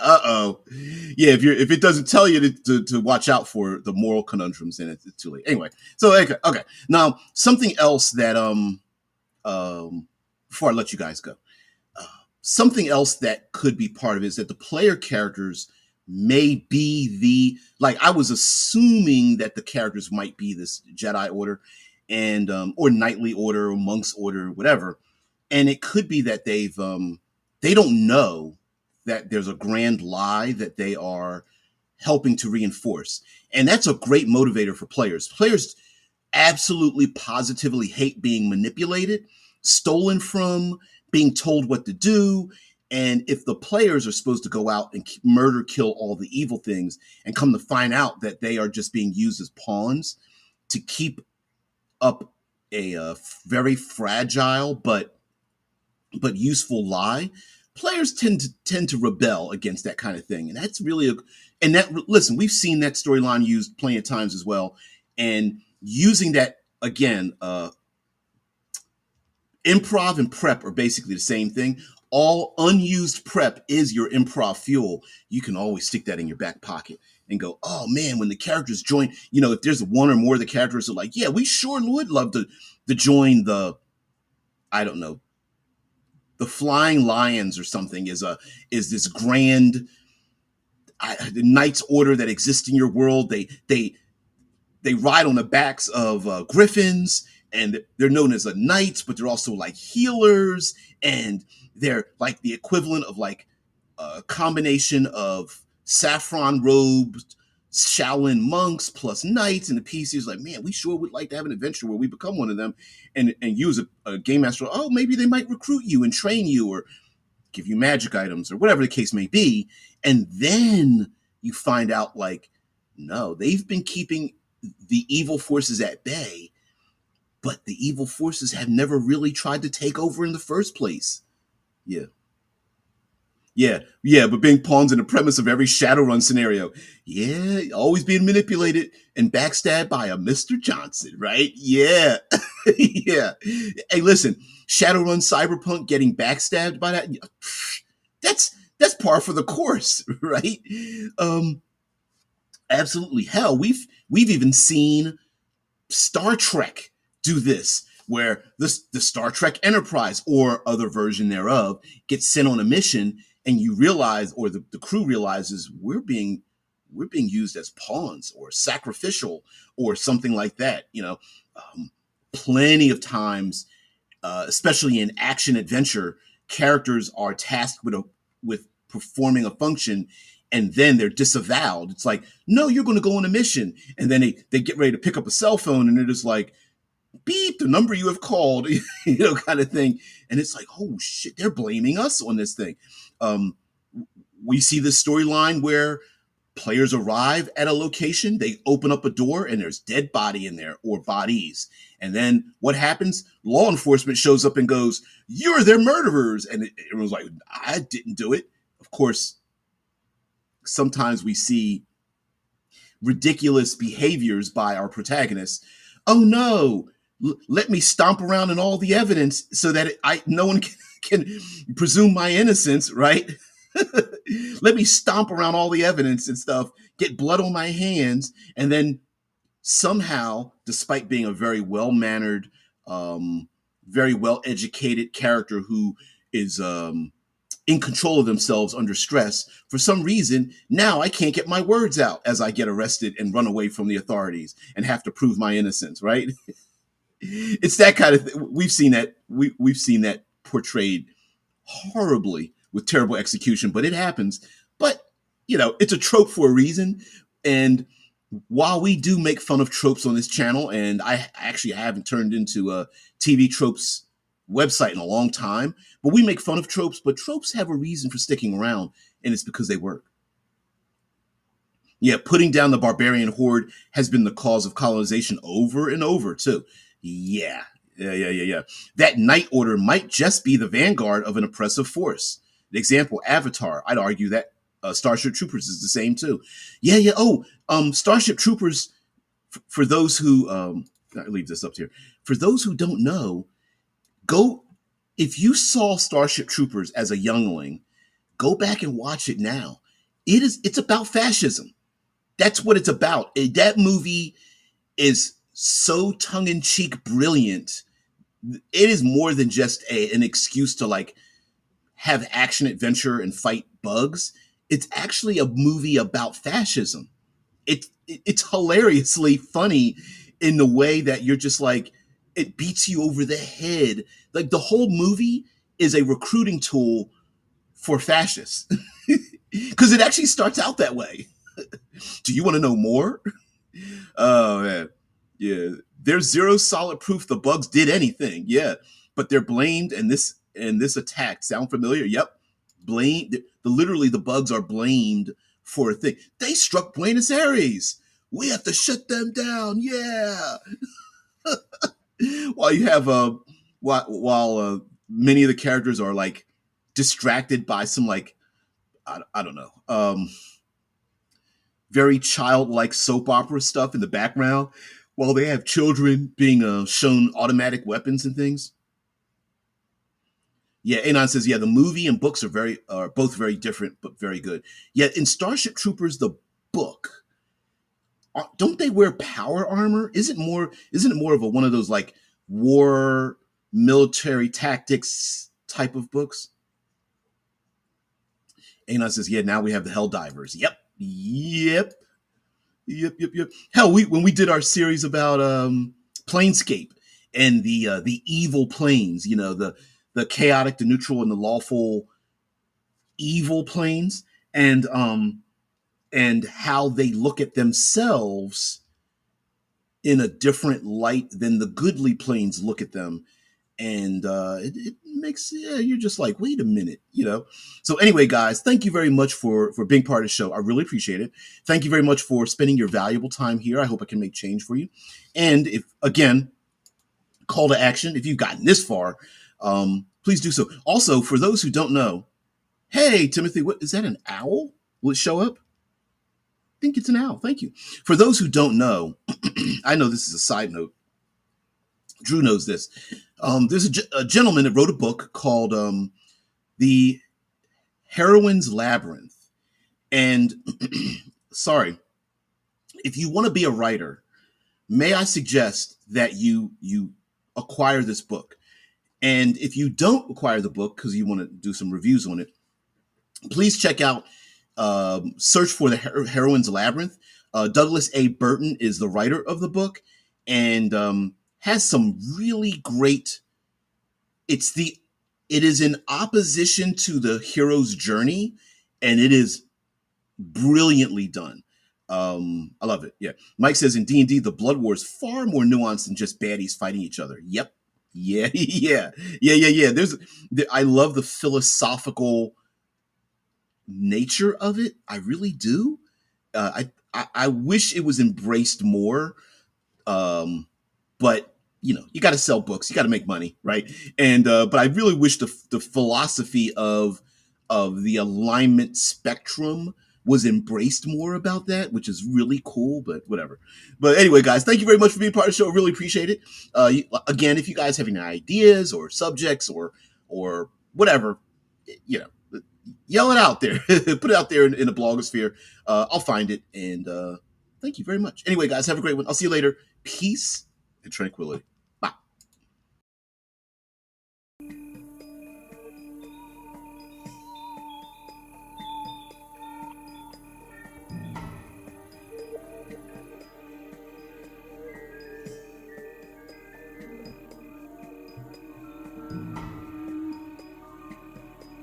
yeah. If it doesn't tell you to watch out for the moral conundrums in it, it's too late. Anyway, so okay. Now something else that before I let you guys go, uh, something else that could be part of it is that the player characters may be like I was assuming that the characters might be this Jedi Order and or Knightly Order or Monk's Order, whatever. And it could be that they don't know that there's a grand lie that they are helping to reinforce. And that's a great motivator for players. Players absolutely positively hate being manipulated, stolen from, being told what to do. And if the players are supposed to go out and murder, kill all the evil things, and come to find out that they are just being used as pawns to keep up a very fragile but useful lie, players tend to rebel against that kind of thing, and that's really and that listen, we've seen that storyline used plenty of times as well, and using that again. Improv and prep are basically the same thing. All unused prep is your improv fuel. You can always stick that in your back pocket and go, oh man, when the characters join, if there's one or more of the characters are like, yeah, we sure would love to join I don't know, the Flying Lions or something is this grand Knights Order that exists in your world. They ride on the backs of griffins, and they're known as knights, but they're also like healers, and they're like the equivalent of like a combination of saffron robed Shaolin monks plus knights, and the PC is like, man, we sure would like to have an adventure where we become one of them, and use a game master. Oh, maybe they might recruit you and train you, or give you magic items, or whatever the case may be, and then you find out like, no, they've been keeping the evil forces at bay, but the evil forces have never really tried to take over in the first place. Yeah. Yeah, but being pawns in the premise of every Shadowrun scenario. Yeah, always being manipulated and backstabbed by a Mr. Johnson, right? Yeah. Yeah. Hey, listen, Shadowrun Cyberpunk getting backstabbed by that, that's par for the course, right? Um, Absolutely. Hell, we've even seen Star Trek do this, where the Star Trek Enterprise or other version thereof gets sent on a mission, and you realize, or the crew realizes, we're being used as pawns or sacrificial or something like that. Plenty of times, especially in action adventure, characters are tasked with performing a function, and then they're disavowed. It's like, no, you're going to go on a mission, and then they get ready to pick up a cell phone, and they're just like, beep, the number you have called, kind of thing. And it's like, oh shit, they're blaming us on this thing. Um, we see this storyline where players arrive at a location, they open up a door, and there's dead body in there or bodies. And then what happens? Law enforcement shows up and goes, you're their murderers. And everyone's like, I didn't do it. Of course, sometimes we see ridiculous behaviors by our protagonists. Oh no, let me stomp around in all the evidence so that no one can presume my innocence, right? Let me stomp around all the evidence and stuff, get blood on my hands, and then somehow, despite being a very well-mannered, very well-educated character who is in control of themselves under stress, for some reason, now I can't get my words out as I get arrested and run away from the authorities and have to prove my innocence, right? It's that kind of thing. We've seen that. We've seen that portrayed horribly with terrible execution, but it happens. But it's a trope for a reason, and While we do make fun of tropes on this channel, and I actually haven't turned into a TV tropes website in a long time, but we make fun of tropes, but tropes have a reason for sticking around, and it's because they work. Yeah, putting down the barbarian horde has been the cause of colonization over and over, too. Yeah, yeah. That Night Order might just be the vanguard of an oppressive force. The example, Avatar, I'd argue that Starship Troopers is the same, too. Yeah. Oh, Starship Troopers, for those who, I leave this up here. For those who don't know, go, if you saw Starship Troopers as a youngling, go back and watch it now. It's about fascism. That's what it's about. That movie is so tongue-in-cheek brilliant. It is more than just an excuse to like have action adventure and fight bugs. It's actually a movie about fascism. It's hilariously funny in the way that you're just like, it beats you over the head. Like the whole movie is a recruiting tool for fascists. Because it actually starts out that way. Do you want to know more? Oh man, yeah. There's zero solid proof the bugs did anything. Yeah, but they're blamed, and this attack sound familiar? Yep, blamed. Literally the bugs are blamed for a thing. They struck Buenos Aires. We have to shut them down. Yeah. While you have while many of the characters are like distracted by some like I don't know very childlike soap opera stuff in the background while they have children being shown automatic weapons and things. Yeah, Anon says, yeah, the movie and books are both very different, but very good. Yet in Starship Troopers, the book, don't they wear power armor? Isn't it more of a one of those like war military tactics type of books? Anon says, yeah, now we have the Hell Divers. Yep. Hell, when we did our series about Planescape and the evil planes, you know, the chaotic, the neutral, and the lawful evil planes, and how they look at themselves in a different light than the goodly planes look at them. And it makes you're just like, wait a minute, you know. So anyway, guys, thank you very much for being part of the show. I really appreciate it. Thank you very much for spending your valuable time here. I hope I can make change for you. And if again, call to action, if you've gotten this far, please do so. Also, for those who don't know, hey Timothy, what is that? An owl? Will it show up? I think it's an owl. Thank you. For those who don't know, I know this is a side note. Drew knows this. There's a gentleman that wrote a book called The Heroine's Labyrinth. And sorry, if you want to be a writer, may I suggest that you acquire this book. And if you don't acquire the book because you want to do some reviews on it, please check out search for The Heroine's Labyrinth. Douglas A. Burton is the writer of the book, and has some really great. It is in opposition to the hero's journey, and it is brilliantly done. I love it. Yeah, Mike says in D&D, the Blood War is far more nuanced than just baddies fighting each other. Yep. Yeah. I love the philosophical nature of it. I really do. I wish it was embraced more. But you know, you got to sell books, you got to make money, right? And but I really wish the philosophy of the alignment spectrum was embraced more about that, which is really cool. But whatever. But anyway, guys, thank you very much for being part of the show. I really appreciate it. Again, if you guys have any ideas or subjects or whatever, you know, yell it out there, put it out there in the blogosphere. I'll find it, and thank you very much. Anyway, guys, have a great one. I'll see you later. Peace and tranquility.